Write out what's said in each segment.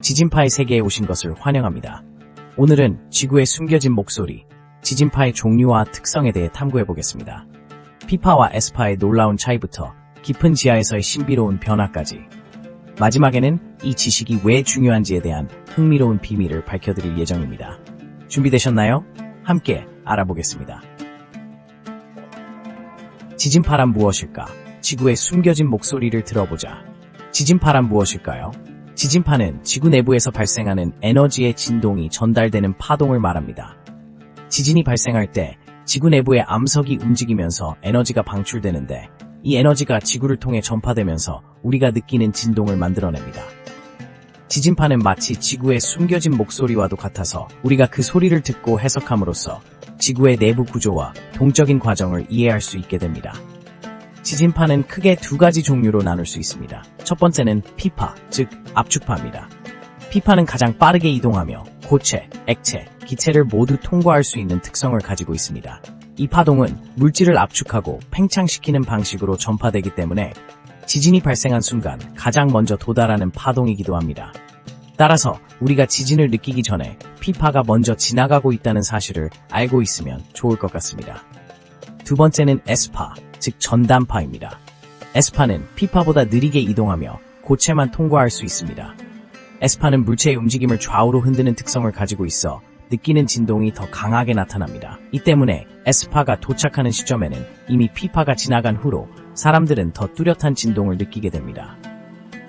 지진파의 세계에 오신 것을 환영합니다. 오늘은 지구의 숨겨진 목소리, 지진파의 종류와 특성에 대해 탐구해보겠습니다. 피파와 에스파의 놀라운 차이부터 깊은 지하에서의 신비로운 변화까지, 마지막에는 이 지식이 왜 중요한지에 대한 흥미로운 비밀을 밝혀드릴 예정입니다. 준비되셨나요? 함께 알아보겠습니다. 지진파란 무엇일까? 지구의 숨겨진 목소리를 들어보자. 지진파란 무엇일까요? 지진파는 지구 내부에서 발생하는 에너지의 진동이 전달되는 파동을 말합니다. 지진이 발생할 때 지구 내부의 암석이 움직이면서 에너지가 방출되는데, 이 에너지가 지구를 통해 전파되면서 우리가 느끼는 진동을 만들어냅니다. 지진파는 마치 지구의 숨겨진 목소리와도 같아서 우리가 그 소리를 듣고 해석함으로써 지구의 내부 구조와 동적인 과정을 이해할 수 있게 됩니다. 지진파는 크게 두 가지 종류로 나눌 수 있습니다. 첫 번째는 피파, 즉 압축파입니다. 피파는 가장 빠르게 이동하며 고체, 액체, 기체를 모두 통과할 수 있는 특성을 가지고 있습니다. 이 파동은 물질을 압축하고 팽창시키는 방식으로 전파되기 때문에 지진이 발생한 순간 가장 먼저 도달하는 파동이기도 합니다. 따라서 우리가 지진을 느끼기 전에 피파가 먼저 지나가고 있다는 사실을 알고 있으면 좋을 것 같습니다. 두 번째는 에스파, 즉 전단파입니다. 에스파는 피파보다 느리게 이동하며 고체만 통과할 수 있습니다. 에스파는 물체의 움직임을 좌우로 흔드는 특성을 가지고 있어 느끼는 진동이 더 강하게 나타납니다. 이 때문에 에스파가 도착하는 시점에는 이미 피파가 지나간 후로 사람들은 더 뚜렷한 진동을 느끼게 됩니다.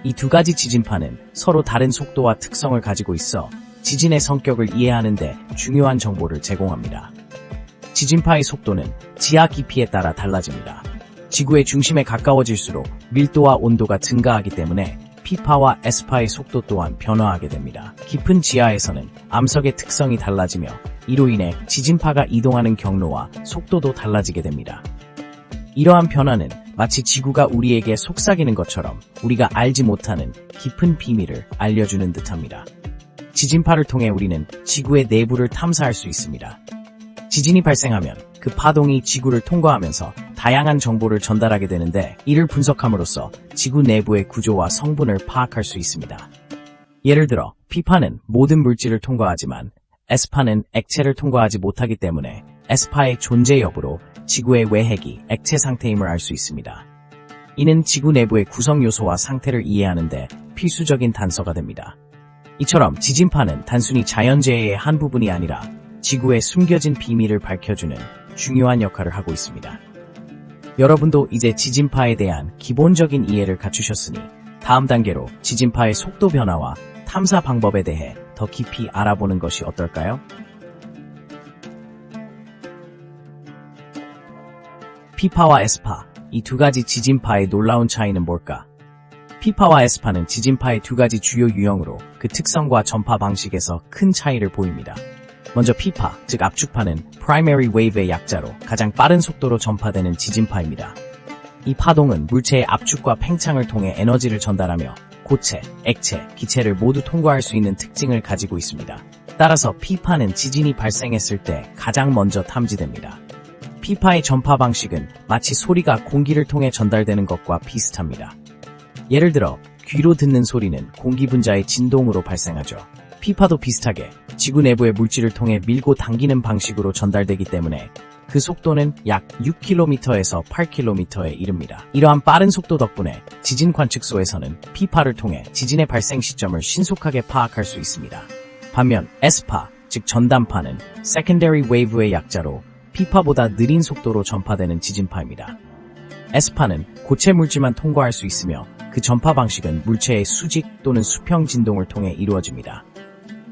이 두 가지 지진파는 서로 다른 속도와 특성을 가지고 있어 지진의 성격을 이해하는 데 중요한 정보를 제공합니다. 지진파의 속도는 지하 깊이에 따라 달라집니다. 지구의 중심에 가까워질수록 밀도와 온도가 증가하기 때문에 피파와 에스파의 속도 또한 변화하게 됩니다. 깊은 지하에서는 암석의 특성이 달라지며 이로 인해 지진파가 이동하는 경로와 속도도 달라지게 됩니다. 이러한 변화는 마치 지구가 우리에게 속삭이는 것처럼 우리가 알지 못하는 깊은 비밀을 알려주는 듯합니다. 지진파를 통해 우리는 지구의 내부를 탐사할 수 있습니다. 지진이 발생하면 그 파동이 지구를 통과하면서 다양한 정보를 전달하게 되는데, 이를 분석함으로써 지구 내부의 구조와 성분을 파악할 수 있습니다. 예를 들어 피파는 모든 물질을 통과하지만 에스파는 액체를 통과하지 못하기 때문에 에스파의 존재 여부로 지구의 외핵이 액체 상태임을 알 수 있습니다. 이는 지구 내부의 구성 요소와 상태를 이해하는 데 필수적인 단서가 됩니다. 이처럼 지진파는 단순히 자연재해의 한 부분이 아니라 지구의 숨겨진 비밀을 밝혀주는 중요한 역할을 하고 있습니다. 여러분도 이제 지진파에 대한 기본적인 이해를 갖추셨으니 다음 단계로 지진파의 속도 변화와 탐사 방법에 대해 더 깊이 알아보는 것이 어떨까요? 피파와 에스파, 이 두 가지 지진파의 놀라운 차이는 뭘까? 피파와 에스파는 지진파의 두 가지 주요 유형으로 그 특성과 전파 방식에서 큰 차이를 보입니다. 먼저 피파, 즉 압축파는 Primary Wave의 약자로 가장 빠른 속도로 전파되는 지진파입니다. 이 파동은 물체의 압축과 팽창을 통해 에너지를 전달하며 고체, 액체, 기체를 모두 통과할 수 있는 특징을 가지고 있습니다. 따라서 피파는 지진이 발생했을 때 가장 먼저 탐지됩니다. 피파의 전파 방식은 마치 소리가 공기를 통해 전달되는 것과 비슷합니다. 예를 들어 귀로 듣는 소리는 공기 분자의 진동으로 발생하죠. 피파도 비슷하게 지구 내부의 물질을 통해 밀고 당기는 방식으로 전달되기 때문에 그 속도는 약 6km에서 8km에 이릅니다. 이러한 빠른 속도 덕분에 지진 관측소에서는 피파를 통해 지진의 발생 시점을 신속하게 파악할 수 있습니다. 반면 에스파, 즉 전단파는 Secondary Wave의 약자로 피파보다 느린 속도로 전파되는 지진파입니다. 에스파는 고체 물질만 통과할 수 있으며 그 전파 방식은 물체의 수직 또는 수평 진동을 통해 이루어집니다.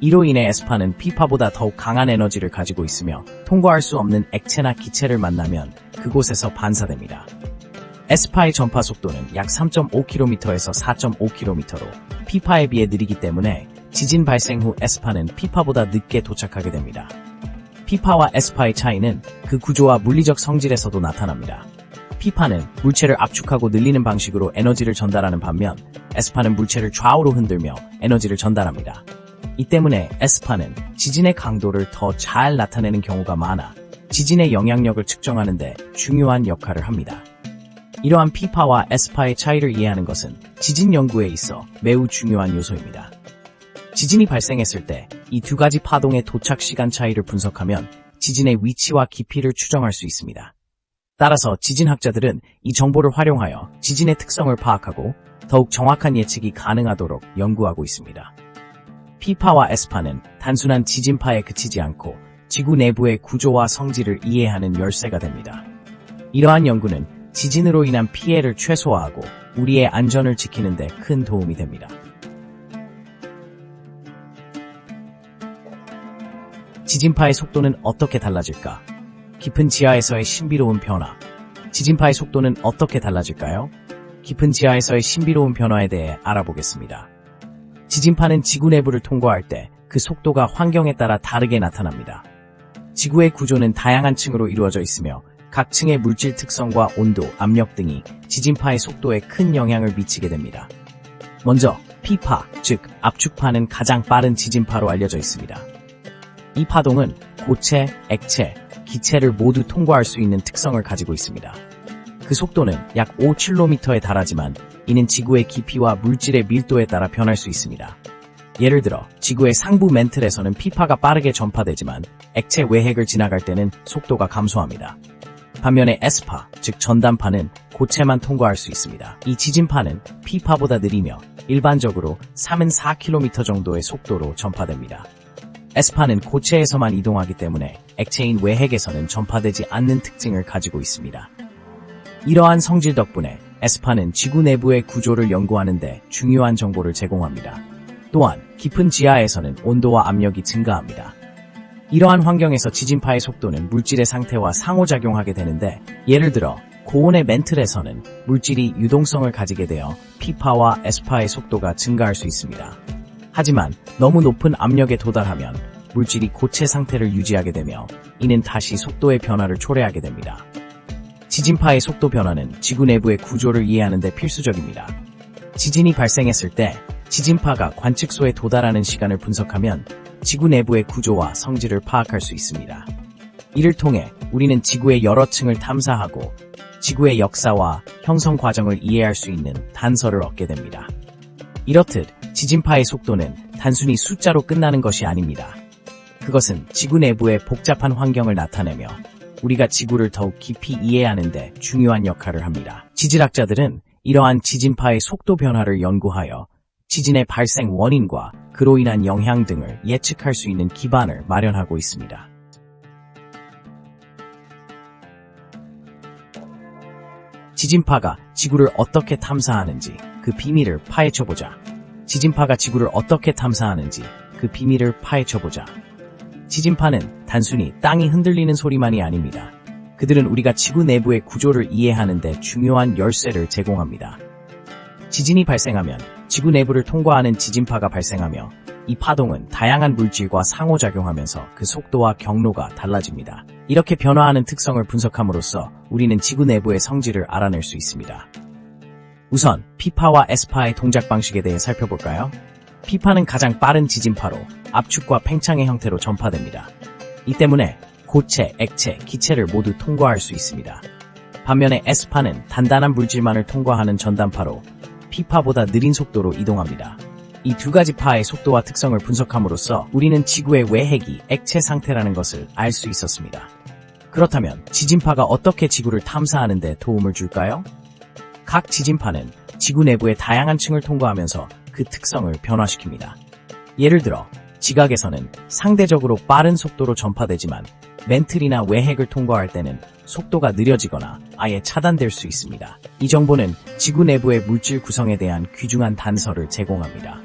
이로 인해 에스파는 피파보다 더욱 강한 에너지를 가지고 있으며 통과할 수 없는 액체나 기체를 만나면 그곳에서 반사됩니다. 에스파의 전파 속도는 약 3.5km에서 4.5km로 피파에 비해 느리기 때문에 지진 발생 후 에스파는 피파보다 늦게 도착하게 됩니다. 피파와 에스파의 차이는 그 구조와 물리적 성질에서도 나타납니다. 피파는 물체를 압축하고 늘리는 방식으로 에너지를 전달하는 반면 에스파는 물체를 좌우로 흔들며 에너지를 전달합니다. 이 때문에 에스파는 지진의 강도를 더 잘 나타내는 경우가 많아 지진의 영향력을 측정하는 데 중요한 역할을 합니다. 이러한 피파와 에스파의 차이를 이해하는 것은 지진 연구에 있어 매우 중요한 요소입니다. 지진이 발생했을 때 이 두 가지 파동의 도착 시간 차이를 분석하면 지진의 위치와 깊이를 추정할 수 있습니다. 따라서 지진학자들은 이 정보를 활용하여 지진의 특성을 파악하고 더욱 정확한 예측이 가능하도록 연구하고 있습니다. P파와 S파는 단순한 지진파에 그치지 않고 지구 내부의 구조와 성질을 이해하는 열쇠가 됩니다. 이러한 연구는 지진으로 인한 피해를 최소화하고 우리의 안전을 지키는 데 큰 도움이 됩니다. 지진파의 속도는 어떻게 달라질까? 깊은 지하에서의 신비로운 변화. 지진파의 속도는 어떻게 달라질까요? 깊은 지하에서의 신비로운 변화에 대해 알아보겠습니다. 지진파는 지구 내부를 통과할 때 그 속도가 환경에 따라 다르게 나타납니다. 지구의 구조는 다양한 층으로 이루어져 있으며 각 층의 물질 특성과 온도, 압력 등이 지진파의 속도에 큰 영향을 미치게 됩니다. 먼저 P파, 즉 압축파는 가장 빠른 지진파로 알려져 있습니다. 이 파동은 고체, 액체, 기체를 모두 통과할 수 있는 특성을 가지고 있습니다. 그 속도는 약 5km에 달하지만 이는 지구의 깊이와 물질의 밀도에 따라 변할 수 있습니다. 예를 들어 지구의 상부 멘틀에서는 P파가 빠르게 전파되지만 액체 외핵을 지나갈 때는 속도가 감소합니다. 반면에 S파, 즉 전단파는 고체만 통과할 수 있습니다. 이 지진파는 P파보다 느리며 일반적으로 3은 4km 정도의 속도로 전파됩니다. S파는 고체에서만 이동하기 때문에 액체인 외핵에서는 전파되지 않는 특징을 가지고 있습니다. 이러한 성질 덕분에 S파는 지구 내부의 구조를 연구하는 데 중요한 정보를 제공합니다. 또한 깊은 지하에서는 온도와 압력이 증가합니다. 이러한 환경에서 지진파의 속도는 물질의 상태와 상호작용하게 되는데 예를 들어 고온의 멘틀에서는 물질이 유동성을 가지게 되어 P파와 S파의 속도가 증가할 수 있습니다. 하지만 너무 높은 압력에 도달하면 물질이 고체 상태를 유지하게 되며 이는 다시 속도의 변화를 초래하게 됩니다. 지진파의 속도 변화는 지구 내부의 구조를 이해하는 데 필수적입니다. 지진이 발생했을 때 지진파가 관측소에 도달하는 시간을 분석하면 지구 내부의 구조와 성질을 파악할 수 있습니다. 이를 통해 우리는 지구의 여러 층을 탐사하고 지구의 역사와 형성 과정을 이해할 수 있는 단서를 얻게 됩니다. 이렇듯 지진파의 속도는 단순히 숫자로 끝나는 것이 아닙니다. 그것은 지구 내부의 복잡한 환경을 나타내며 우리가 지구를 더욱 깊이 이해하는 데 중요한 역할을 합니다. 지질학자들은 이러한 지진파의 속도 변화를 연구하여 지진의 발생 원인과 그로 인한 영향 등을 예측할 수 있는 기반을 마련하고 있습니다. 지진파가 지구를 어떻게 탐사하는지 그 비밀을 파헤쳐보자. 지진파가 지구를 어떻게 탐사하는지 그 비밀을 파헤쳐보자. 지진파는 단순히 땅이 흔들리는 소리만이 아닙니다. 그들은 우리가 지구 내부의 구조를 이해하는 데 중요한 열쇠를 제공합니다. 지진이 발생하면 지구 내부를 통과하는 지진파가 발생하며 이 파동은 다양한 물질과 상호작용하면서 그 속도와 경로가 달라집니다. 이렇게 변화하는 특성을 분석함으로써 우리는 지구 내부의 성질을 알아낼 수 있습니다. 우선 P파와 S파의 동작 방식에 대해 살펴볼까요? P파는 가장 빠른 지진파로 압축과 팽창의 형태로 전파됩니다. 이 때문에 고체, 액체, 기체를 모두 통과할 수 있습니다. 반면에 S파는 단단한 물질만을 통과하는 전단파로 P파보다 느린 속도로 이동합니다. 이 두 가지 파의 속도와 특성을 분석함으로써 우리는 지구의 외핵이 액체 상태라는 것을 알 수 있었습니다. 그렇다면 지진파가 어떻게 지구를 탐사하는 데 도움을 줄까요? 각 지진파는 지구 내부의 다양한 층을 통과하면서 그 특성을 변화시킵니다. 예를 들어 지각에서는 상대적으로 빠른 속도로 전파되지만 멘틀이나 외핵을 통과할 때는 속도가 느려지거나 아예 차단될 수 있습니다. 이 정보는 지구 내부의 물질 구성에 대한 귀중한 단서를 제공합니다.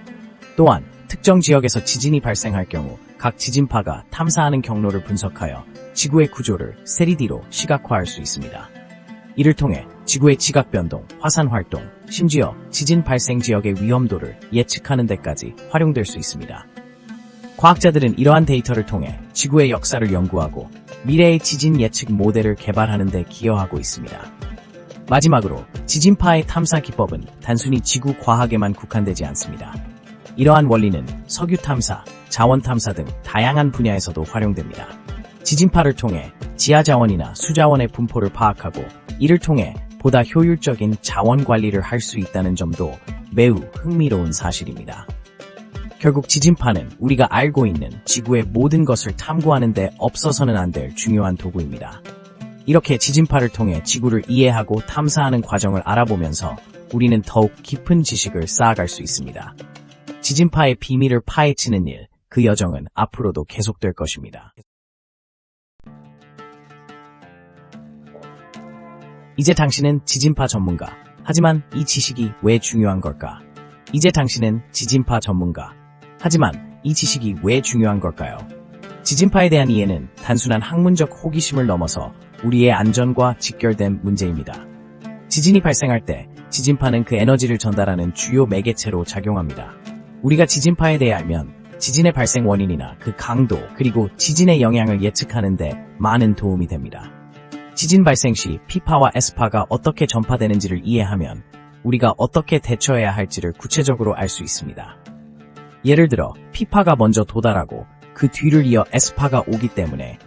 또한 특정 지역에서 지진이 발생할 경우 각 지진파가 탐사하는 경로를 분석하여 지구의 구조를 3D로 시각화할 수 있습니다. 이를 통해 지구의 지각 변동, 화산 활동, 심지어 지진 발생 지역의 위험도를 예측하는 데까지 활용될 수 있습니다. 과학자들은 이러한 데이터를 통해 지구의 역사를 연구하고 미래의 지진 예측 모델을 개발하는 데 기여하고 있습니다. 마지막으로 지진파의 탐사 기법은 단순히 지구 과학에만 국한되지 않습니다. 이러한 원리는 석유 탐사, 자원 탐사 등 다양한 분야에서도 활용됩니다. 지진파를 통해 지하 자원이나 수자원의 분포를 파악하고 이를 통해 보다 효율적인 자원 관리를 할 수 있다는 점도 매우 흥미로운 사실입니다. 결국 지진파는 우리가 알고 있는 지구의 모든 것을 탐구하는 데 없어서는 안 될 중요한 도구입니다. 이렇게 지진파를 통해 지구를 이해하고 탐사하는 과정을 알아보면서 우리는 더욱 깊은 지식을 쌓아갈 수 있습니다. 지진파의 비밀을 파헤치는 일, 그 여정은 앞으로도 계속될 것입니다. 이제 당신은 지진파 전문가. 하지만 이 지식이 왜 중요한 걸까? 이제 당신은 지진파 전문가. 하지만 이 지식이 왜 중요한 걸까요? 지진파에 대한 이해는 단순한 학문적 호기심을 넘어서 우리의 안전과 직결된 문제입니다. 지진이 발생할 때 지진파는 그 에너지를 전달하는 주요 매개체로 작용합니다. 우리가 지진파에 대해 알면 지진의 발생 원인이나 그 강도, 그리고 지진의 영향을 예측하는 데 많은 도움이 됩니다. 지진 발생 시 P파와 S파가 어떻게 전파되는지를 이해하면 우리가 어떻게 대처해야 할지를 구체적으로 알 수 있습니다. 예를 들어 P파가 먼저 도달하고 그 뒤를 이어 S파가 오기 때문에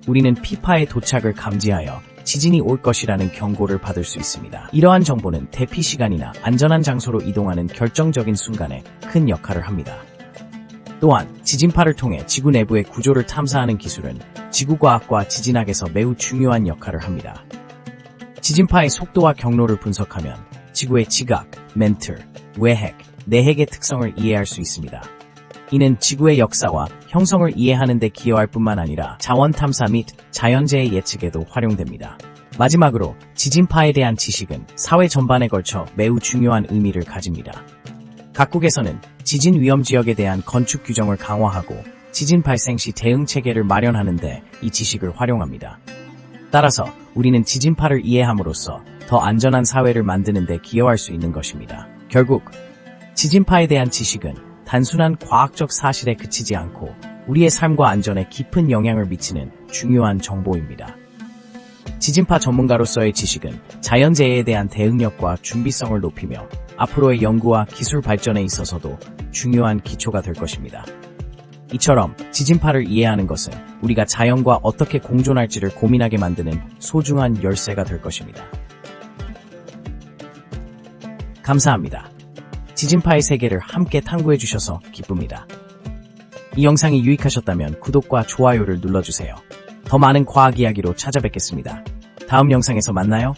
우리는 P파의 도착을 감지하여 지진이 올 것이라는 경고를 받을 수 있습니다. 이러한 정보는 대피 시간이나 안전한 장소로 이동하는 결정적인 순간에 큰 역할을 합니다. 또한 지진파를 통해 지구 내부의 구조를 탐사하는 기술은 지구과학과 지진학에서 매우 중요한 역할을 합니다. 지진파의 속도와 경로를 분석하면 지구의 지각, 멘틀, 외핵, 내핵의 특성을 이해할 수 있습니다. 이는 지구의 역사와 형성을 이해하는 데 기여할 뿐만 아니라 자원 탐사 및 자연재해 예측에도 활용됩니다. 마지막으로 지진파에 대한 지식은 사회 전반에 걸쳐 매우 중요한 의미를 가집니다. 각국에서는 지진 위험 지역에 대한 건축 규정을 강화하고 지진 발생 시 대응 체계를 마련하는 데 이 지식을 활용합니다. 따라서 우리는 지진파를 이해함으로써 더 안전한 사회를 만드는 데 기여할 수 있는 것입니다. 결국 지진파에 대한 지식은 단순한 과학적 사실에 그치지 않고 우리의 삶과 안전에 깊은 영향을 미치는 중요한 정보입니다. 지진파 전문가로서의 지식은 자연재해에 대한 대응력과 준비성을 높이며 앞으로의 연구와 기술 발전에 있어서도 중요한 기초가 될 것입니다. 이처럼 지진파를 이해하는 것은 우리가 자연과 어떻게 공존할지를 고민하게 만드는 소중한 열쇠가 될 것입니다. 감사합니다. 지진파의 세계를 함께 탐구해 주셔서 기쁩니다. 이 영상이 유익하셨다면 구독과 좋아요를 눌러주세요. 더 많은 과학 이야기로 찾아뵙겠습니다. 다음 영상에서 만나요.